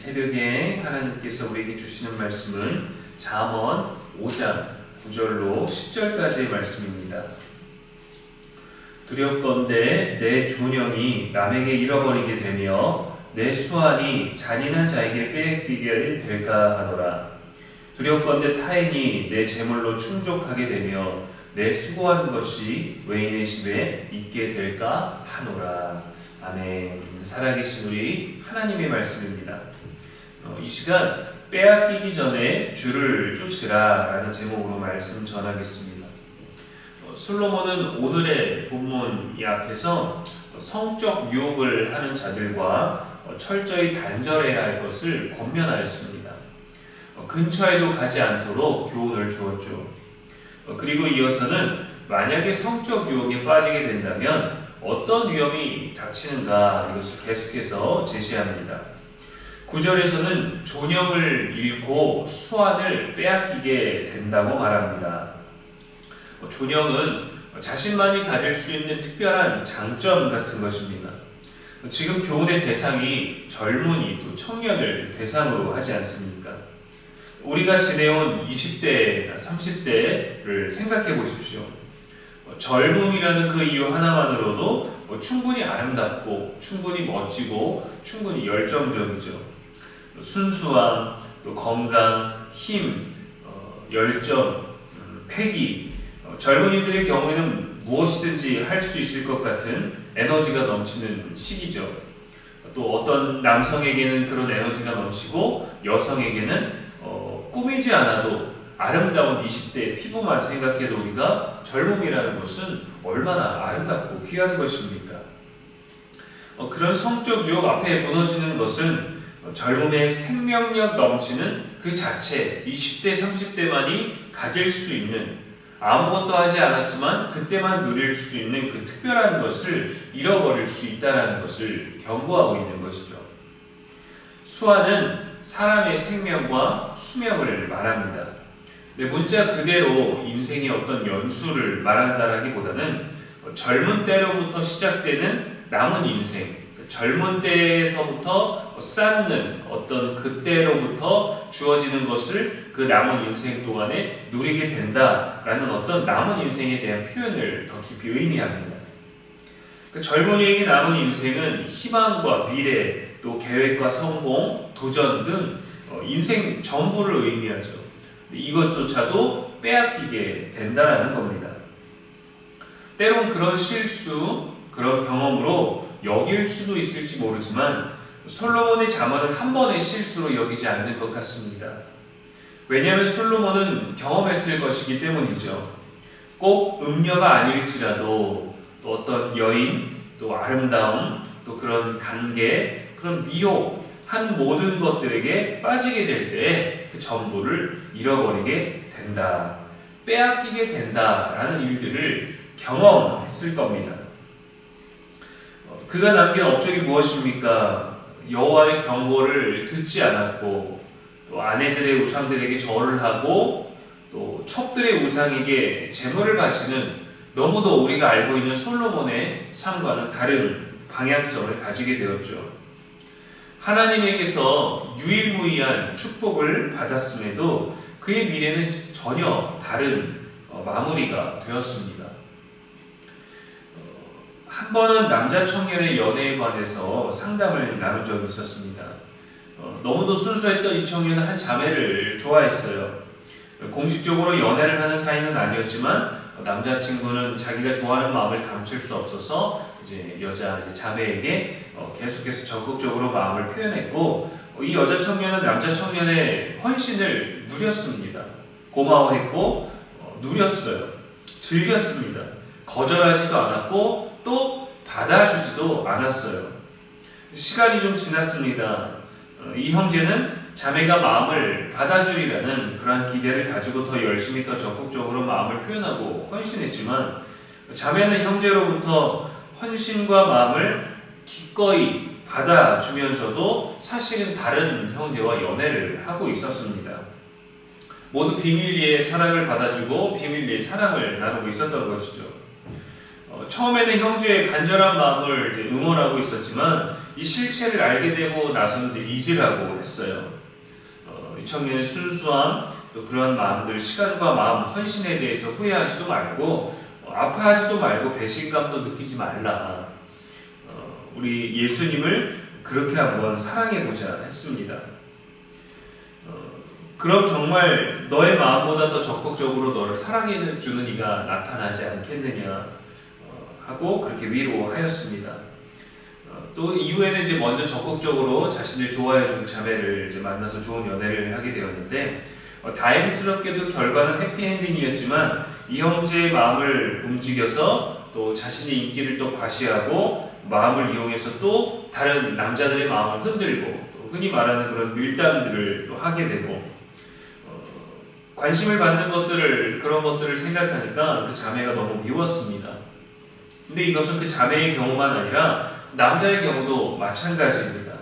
새벽에 하나님께서 우리에게 주시는 말씀은 잠언 5장 9절로 10절까지의 말씀입니다. 두렵건대 내 존영이 남에게 잃어버리게 되며 내 수완이 잔인한 자에게 빼앗기게 될까 하노라. 두렵건대 타인이 내 재물로 충족하게 되며 내 수고한 것이 외인의 집에 있게 될까 하노라. 아멘. 살아계신 우리 하나님의 말씀입니다. 이 시간 빼앗기기 전에 주를 쫓으라 라는 제목으로 말씀 전하겠습니다. 솔로몬은 오늘의 본문 이 앞에서 성적 유혹을 하는 자들과 철저히 단절해야 할 것을 권면하였습니다. 근처에도 가지 않도록 교훈을 주었죠. 그리고 이어서는 만약에 성적 유혹에 빠지게 된다면 어떤 위험이 닥치는가 이것을 계속해서 제시합니다. 9절에서는 존영을 잃고 수완을 빼앗기게 된다고 말합니다. 존영은 자신만이 가질 수 있는 특별한 장점 같은 것입니다. 지금 교훈의 대상이 젊은이 또 청년을 대상으로 하지 않습니까? 우리가 지내온 20대, 30대를 생각해 보십시오. 젊음이라는 그 이유 하나만으로도 충분히 아름답고 충분히 멋지고 충분히 열정적이죠. 순수함, 또 건강, 힘, 열정, 패기, 젊은이들의 경우에는 무엇이든지 할 수 있을 것 같은 에너지가 넘치는 시기죠. 또 어떤 남성에게는 그런 에너지가 넘치고 여성에게는 꾸미지 않아도 아름다운 20대 피부만 생각해도 우리가 젊음이라는 것은 얼마나 아름답고 귀한 것입니까? 그런 성적 유혹 앞에 무너지는 것은 젊음의 생명력 넘치는 그 자체 20대, 30대만이 가질 수 있는 아무것도 하지 않았지만 그때만 누릴 수 있는 그 특별한 것을 잃어버릴 수 있다는 것을 경고하고 있는 것이죠. 수완은 사람의 생명과 수명을 말합니다. 문자 그대로 인생의 어떤 연수를 말한다라기보다는 젊은 때로부터 시작되는 남은 인생, 젊은 때에서부터 쌓는 어떤 그때로부터 주어지는 것을 그 남은 인생 동안에 누리게 된다라는 어떤 남은 인생에 대한 표현을 더 깊이 의미합니다. 젊은이에게 남은 인생은 희망과 미래, 또 계획과 성공, 도전 등 인생 전부를 의미하죠. 이것조차도 빼앗기게 된다라는 겁니다. 때론 그런 실수, 그런 경험으로 여길 수도 있을지 모르지만 솔로몬의 잠언은 한 번의 실수로 여기지 않는 것 같습니다. 왜냐하면 솔로몬은 경험했을 것이기 때문이죠. 꼭 음녀가 아닐지라도 또 어떤 여인, 또 아름다움, 또 그런 관계, 그런 미혹 한 모든 것들에게 빠지게 될 때 그 전부를 잃어버리게 된다, 빼앗기게 된다라는 일들을 경험했을 겁니다. 그가 남긴 업적이 무엇입니까? 여호와의 경고를 듣지 않았고, 또 아내들의 우상들에게 절을 하고, 또 첩들의 우상에게 제물을 바치는 너무도 우리가 알고 있는 솔로몬의 삶과는 다른 방향성을 가지게 되었죠. 하나님에게서 유일무이한 축복을 받았음에도 그의 미래는 전혀 다른 마무리가 되었습니다. 한 번은 남자 청년의 연애에 관해서 상담을 나눈 적이 있었습니다. 너무도 순수했던 이 청년은 한 자매를 좋아했어요. 공식적으로 연애를 하는 사이는 아니었지만 남자친구는 자기가 좋아하는 마음을 감출 수 없어서 여자 자매에게 계속해서 적극적으로 마음을 표현했고, 이 여자 청년은 남자 청년의 헌신을 누렸습니다. 고마워했고 누렸어요. 즐겼습니다. 거절하지도 않았고 또 받아주지도 않았어요. 시간이 좀 지났습니다. 이 형제는 자매가 마음을 받아주리라는 그러한 기대를 가지고 더 열심히 더 적극적으로 마음을 표현하고 헌신했지만, 자매는 형제로부터 헌신과 마음을 기꺼이 받아주면서도 사실은 다른 형제와 연애를 하고 있었습니다. 모두 비밀리에 사랑을 받아주고 비밀리에 사랑을 나누고 있었던 것이죠. 처음에는 형제의 간절한 마음을 응원하고 있었지만 이 실체를 알게 되고 나서는 이제 잊으라고 했어요. 이 청년의 순수함, 또 그런 마음들, 시간과 마음, 헌신에 대해서 후회하지도 말고 아파하지도 말고 배신감도 느끼지 말라. 우리 예수님을 그렇게 한번 사랑해보자 했습니다. 그럼 정말 너의 마음보다 더 적극적으로 너를 사랑해주는 이가 나타나지 않겠느냐 하고 그렇게 위로하였습니다. 또 이후에는 이제 먼저 적극적으로 자신을 좋아해주는 자매를 이제 만나서 좋은 연애를 하게 되었는데 다행스럽게도 결과는 해피엔딩이었지만 이 형제의 마음을 움직여서 또 자신의 인기를 또 과시하고 마음을 이용해서 또 다른 남자들의 마음을 흔들고 또 흔히 말하는 그런 밀당들을 또 하게 되고 관심을 받는 그런 것들을 생각하니까 그 자매가 너무 미웠습니다. 근데 이것은 그 자매의 경우만 아니라 남자의 경우도 마찬가지입니다.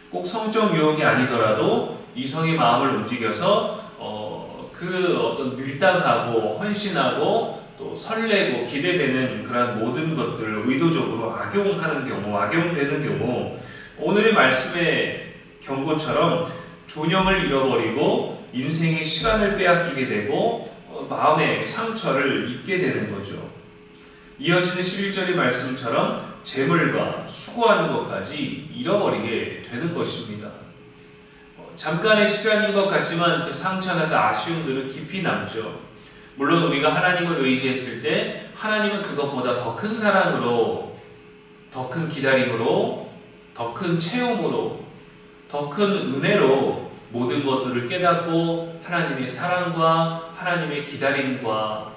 꼭 성적 유혹이 아니더라도 이성의 마음을 움직여서 그 어떤 밀당하고 헌신하고 또 설레고 기대되는 그러한 모든 것들을 의도적으로 악용하는 경우, 악용되는 경우, 오늘의 말씀의 경고처럼 존영을 잃어버리고 인생의 시간을 빼앗기게 되고 마음의 상처를 입게 되는 거죠. 이어지는 11절의 말씀처럼 재물과 수고하는 것까지 잃어버리게 되는 것입니다. 잠깐의 시간인 것 같지만 그 상처나 그 아쉬움들은 깊이 남죠. 물론 우리가 하나님을 의지했을 때 하나님은 그것보다 더 큰 사랑으로, 더 큰 기다림으로, 더 큰 체험으로, 더 큰 은혜로 모든 것들을 깨닫고 하나님의 사랑과 하나님의 기다림과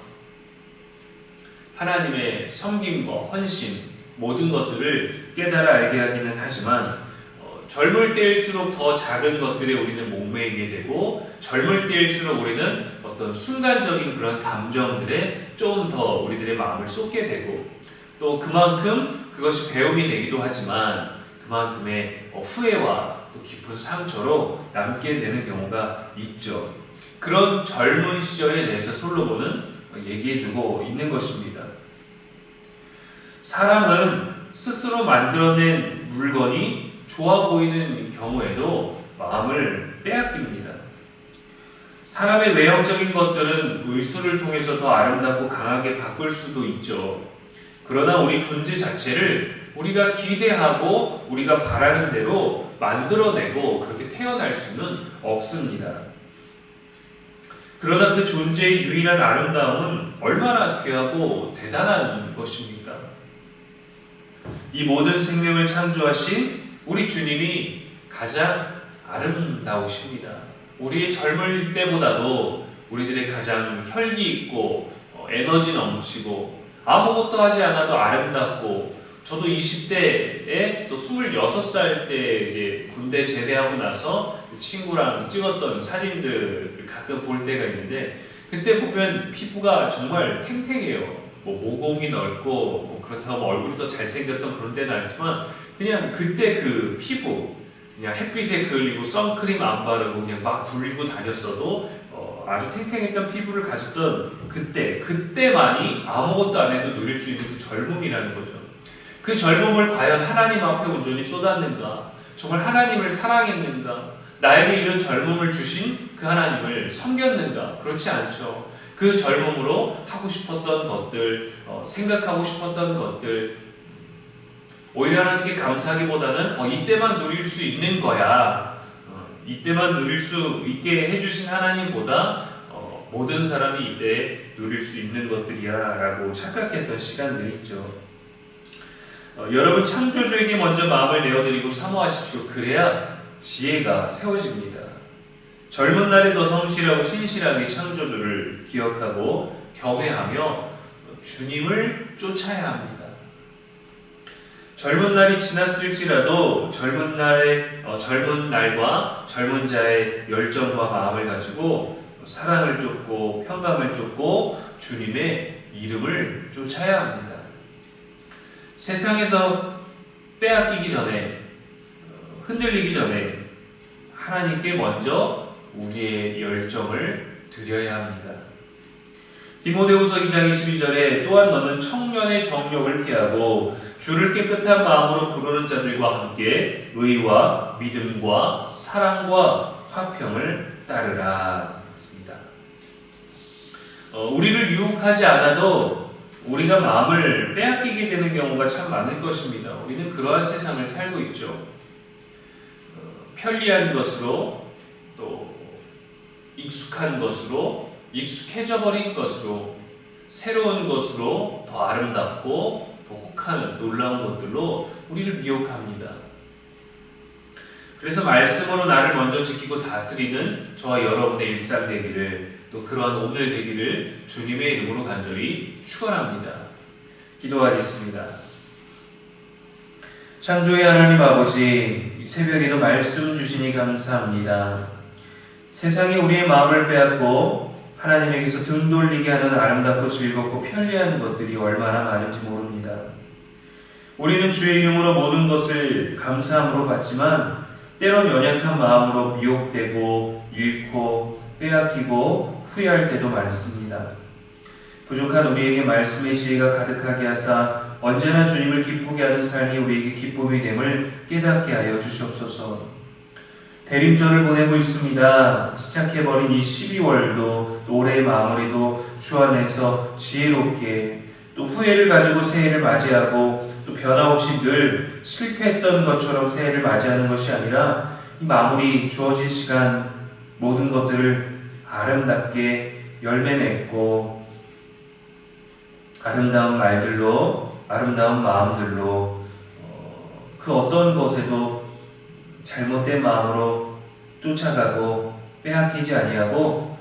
하나님의 섬김과 헌신 모든 것들을 깨달아 알게 하기는 하지만 젊을 때일수록 더 작은 것들에 우리는 목매이게 되고 젊을 때일수록 우리는 어떤 순간적인 그런 감정들에 좀 더 우리들의 마음을 쏟게 되고 또 그만큼 그것이 배움이 되기도 하지만 그만큼의 후회와 또 깊은 상처로 남게 되는 경우가 있죠. 그런 젊은 시절에 대해서 솔로몬은 얘기해주고 있는 것입니다. 사람은 스스로 만들어낸 물건이 좋아 보이는 경우에도 마음을 빼앗깁니다. 사람의 외형적인 것들은 의술을 통해서 더 아름답고 강하게 바꿀 수도 있죠. 그러나 우리 존재 자체를 우리가 기대하고 우리가 바라는 대로 만들어내고 그렇게 태어날 수는 없습니다. 그러나 그 존재의 유일한 아름다움은 얼마나 귀하고 대단한 것입니까? 이 모든 생명을 창조하신 우리 주님이 가장 아름다우십니다. 우리의 젊을 때보다도 우리들의 가장 혈기 있고 에너지 넘치고 아무것도 하지 않아도 아름답고 저도 20대에 또 26살 때 이제 군대 제대하고 나서 친구랑 찍었던 사진들을 가끔 볼 때가 있는데 그때 보면 피부가 정말 탱탱해요. 모공이 넓고 그렇다고 얼굴이 더 잘생겼던 그런 때는 아니지만 그냥 그때 그 피부 그냥 햇빛에 그을리고 선크림 안 바르고 그냥 막 굴리고 다녔어도 아주 탱탱했던 피부를 가졌던 그때만이 아무것도 안 해도 누릴 수 있는 그 젊음이라는 거죠. 그 젊음을 과연 하나님 앞에 온전히 쏟았는가? 정말 하나님을 사랑했는가? 나에게 이런 젊음을 주신 그 하나님을 섬겼는가? 그렇지 않죠. 그 젊음으로 하고 싶었던 것들, 생각하고 싶었던 것들, 오히려 하나님께 감사하기보다는 이때만 누릴 수 있는 거야. 이때만 누릴 수 있게 해주신 하나님보다 모든 사람이 이때 누릴 수 있는 것들이야 라고 착각했던 시간들이 있죠. 여러분 창조주에게 먼저 마음을 내어드리고 사모하십시오. 그래야 지혜가 세워집니다. 젊은 날에 더 성실하고 신실하게 창조주를 기억하고 경외하며 주님을 쫓아야 합니다. 젊은 날이 지났을지라도 젊은 날과 젊은 자의 열정과 마음을 가지고 사랑을 쫓고 평강을 쫓고 주님의 이름을 쫓아야 합니다. 세상에서 빼앗기기 전에 흔들리기 전에 하나님께 먼저 우리의 열정을 드려야 합니다. 디모데후서 2장 22절에 또한 너는 청년의 정욕을 피하고 주를 깨끗한 마음으로 부르는 자들과 함께 의와 믿음과 사랑과 화평을 따르라 했습니다. 우리를 유혹하지 않아도 우리가 마음을 빼앗기게 되는 경우가 참 많을 것입니다. 우리는 그러한 세상을 살고 있죠. 편리한 것으로, 또 익숙한 것으로, 익숙해져 버린 것으로, 새로운 것으로, 더 아름답고 더 혹하는 놀라운 것들로 우리를 미혹합니다. 그래서 말씀으로 나를 먼저 지키고 다스리는 저와 여러분의 일상 되기를, 또 그러한 오늘 되기를 주님의 이름으로 간절히 축원합니다. 기도하겠습니다. 창조의 하나님 아버지, 이 새벽에도 말씀 주시니 감사합니다. 세상이 우리의 마음을 빼앗고 하나님에게서 등 돌리게 하는 아름답고 즐겁고 편리한 것들이 얼마나 많은지 모릅니다. 우리는 주의 이름으로 모든 것을 감사함으로 받지만 때론 연약한 마음으로 미혹되고 잃고 빼앗기고 후회할 때도 많습니다. 부족한 우리에게 말씀의 지혜가 가득하게 하사 언제나 주님을 기쁘게 하는 삶이 우리에게 기쁨이 됨을 깨닫게 하여 주시옵소서. 대림절을 보내고 있습니다. 시작해버린 이 12월도 또 올해의 마무리도 주 안에서 지혜롭게, 또 후회를 가지고 새해를 맞이하고 또 변함없이 늘 실패했던 것처럼 새해를 맞이하는 것이 아니라 이 마무리 주어진 시간 모든 것들을 아름답게 열매 맺고 아름다운 말들로, 아름다운 마음들로 그 어떤 것에도 잘못된 마음으로 쫓아가고 빼앗기지 아니하고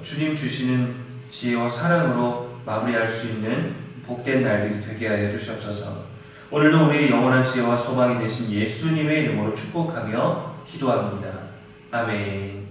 주님 주시는 지혜와 사랑으로 마무리할 수 있는 복된 날들이 되게 하여 주시옵소서. 오늘도 우리의 영원한 지혜와 소망이 되신 예수님의 이름으로 축복하며 기도합니다. 아멘.